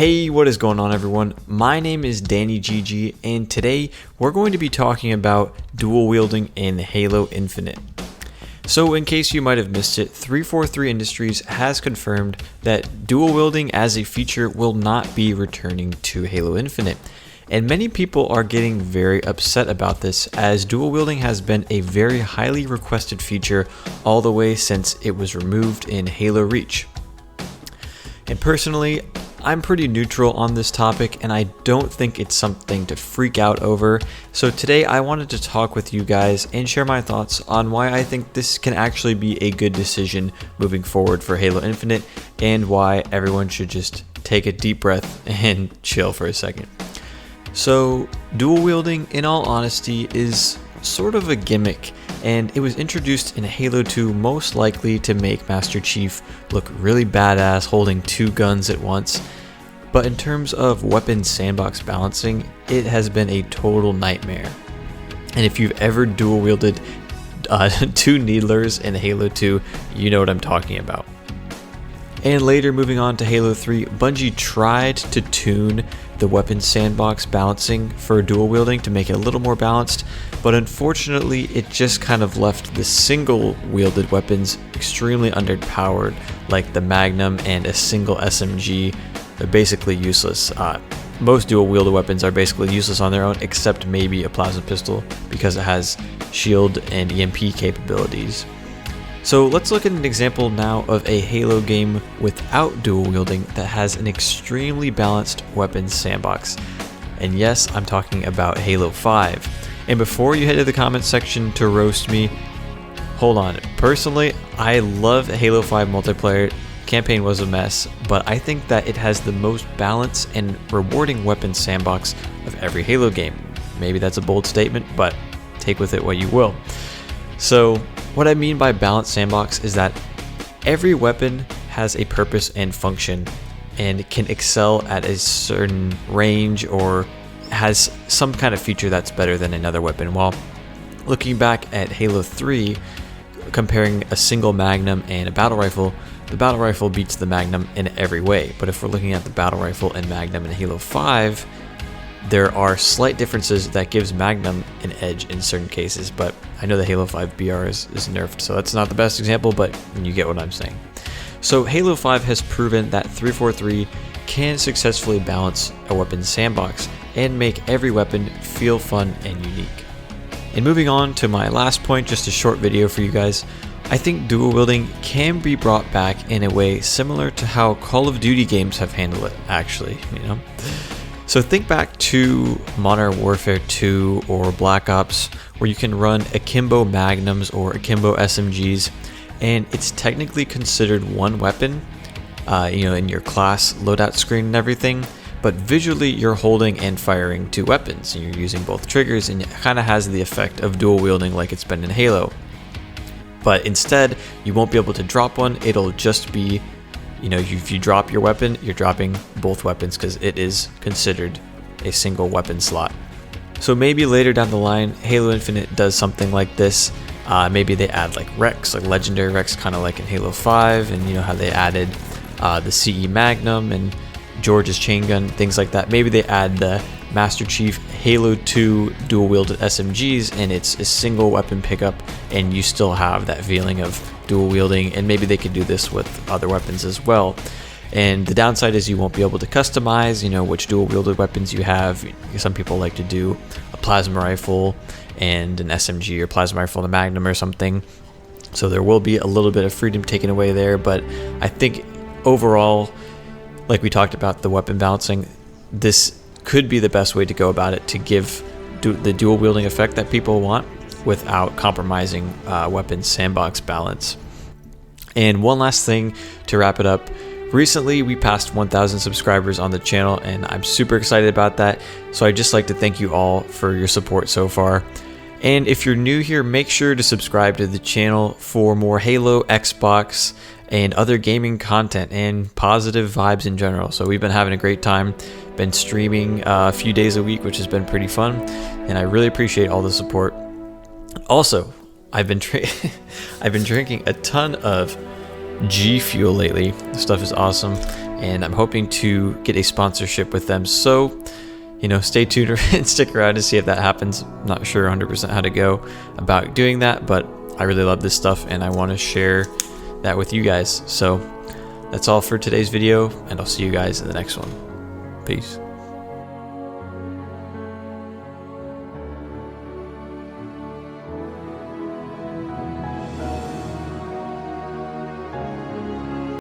Hey, what is going on everyone? My name is Danny GG and today we're going to be talking about dual wielding in Halo Infinite. So in case you might have missed it, 343 Industries has confirmed that dual wielding as a feature will not be returning to Halo Infinite. And many people are getting very upset about this, as dual wielding has been a very highly requested feature all the way since it was removed in Halo Reach. And personally, I'm pretty neutral on this topic and I don't think it's something to freak out over. So today I wanted to talk with you guys and share my thoughts on why I think this can actually be a good decision moving forward for Halo Infinite, and why everyone should just take a deep breath and chill for a second. So dual wielding, in all honesty, is sort of a gimmick, and it was introduced in Halo 2 most likely to make Master Chief look really badass holding two guns at once. But in terms of weapon sandbox balancing, it has been a total nightmare. And if you've ever dual wielded two needlers in Halo 2, you know what I'm talking about. And later, moving on to Halo 3, Bungie tried to tune the weapon sandbox balancing for dual wielding to make it a little more balanced, but unfortunately it just kind of left the single wielded weapons extremely underpowered, like the Magnum and a single SMG. They're basically useless. Most dual wielded weapons are basically useless on their own, except maybe a plasma pistol because it has shield and EMP capabilities. So let's look at an example now of a Halo game without dual wielding that has an extremely balanced weapons sandbox. And yes, I'm talking about Halo 5. And before you head to the comments section to roast me, hold on. Personally, I love Halo 5 multiplayer. Campaign was a mess, but I think that it has the most balanced and rewarding weapons sandbox of every Halo game. Maybe that's a bold statement, but take with it what you will. So what I mean by balanced sandbox is that every weapon has a purpose and function and can excel at a certain range or has some kind of feature that's better than another weapon. While looking back at Halo 3, comparing a single Magnum and a battle rifle, the battle rifle beats the Magnum in every way. But if we're looking at the battle rifle and Magnum in Halo 5, there are slight differences that gives Magnum an edge in certain cases, but I know the Halo 5 BR is nerfed, so that's not the best example, but you get what I'm saying. So Halo 5 has proven that 343 can successfully balance a weapon sandbox and make every weapon feel fun and unique. And moving on to my last point, just a short video for you guys, I think dual wielding can be brought back in a way similar to how Call of Duty games have handled it, actually, So think back to Modern Warfare 2 or Black Ops, where you can run akimbo Magnums or akimbo SMGs, and it's technically considered one weapon, in your class loadout screen and everything, but visually you're holding and firing two weapons, and you're using both triggers, and it kind of has the effect of dual wielding like it's been in Halo. But instead, you won't be able to drop one, it'll just be if you drop your weapon, you're dropping both weapons because it is considered a single weapon slot. So maybe later down the line, Halo Infinite does something like this. Maybe they add like Rex, like legendary Rex, kind of like in Halo 5, and how they added the CE Magnum and George's chain gun, things like that. Maybe they add the Master Chief Halo 2 dual wielded SMGs, and it's a single weapon pickup, and you still have that feeling of dual wielding, and maybe they could do this with other weapons as well. And the downside is you won't be able to customize, which dual wielded weapons you have. Some people like to do a plasma rifle and an SMG, or plasma rifle and a Magnum or something. So there will be a little bit of freedom taken away there, but I think overall, like we talked about the weapon balancing, this could be the best way to go about it to give the dual wielding effect that people want without compromising weapon sandbox balance. And one last thing to wrap it up. Recently we passed 1,000 subscribers on the channel, and I'm super excited about that. So I'd just like to thank you all for your support so far. And if you're new here, make sure to subscribe to the channel for more Halo, Xbox, and other gaming content and positive vibes in general. So we've been having a great time, been streaming a few days a week, which has been pretty fun, and I really appreciate all the support. Also, I've been drinking a ton of G Fuel lately. This stuff is awesome, and I'm hoping to get a sponsorship with them. So, you know, stay tuned and stick around to see if that happens. I'm not sure 100% how to go about doing that, but I really love this stuff and I want to share that with you guys. So that's all for today's video, and I'll see you guys in the next one. Peace.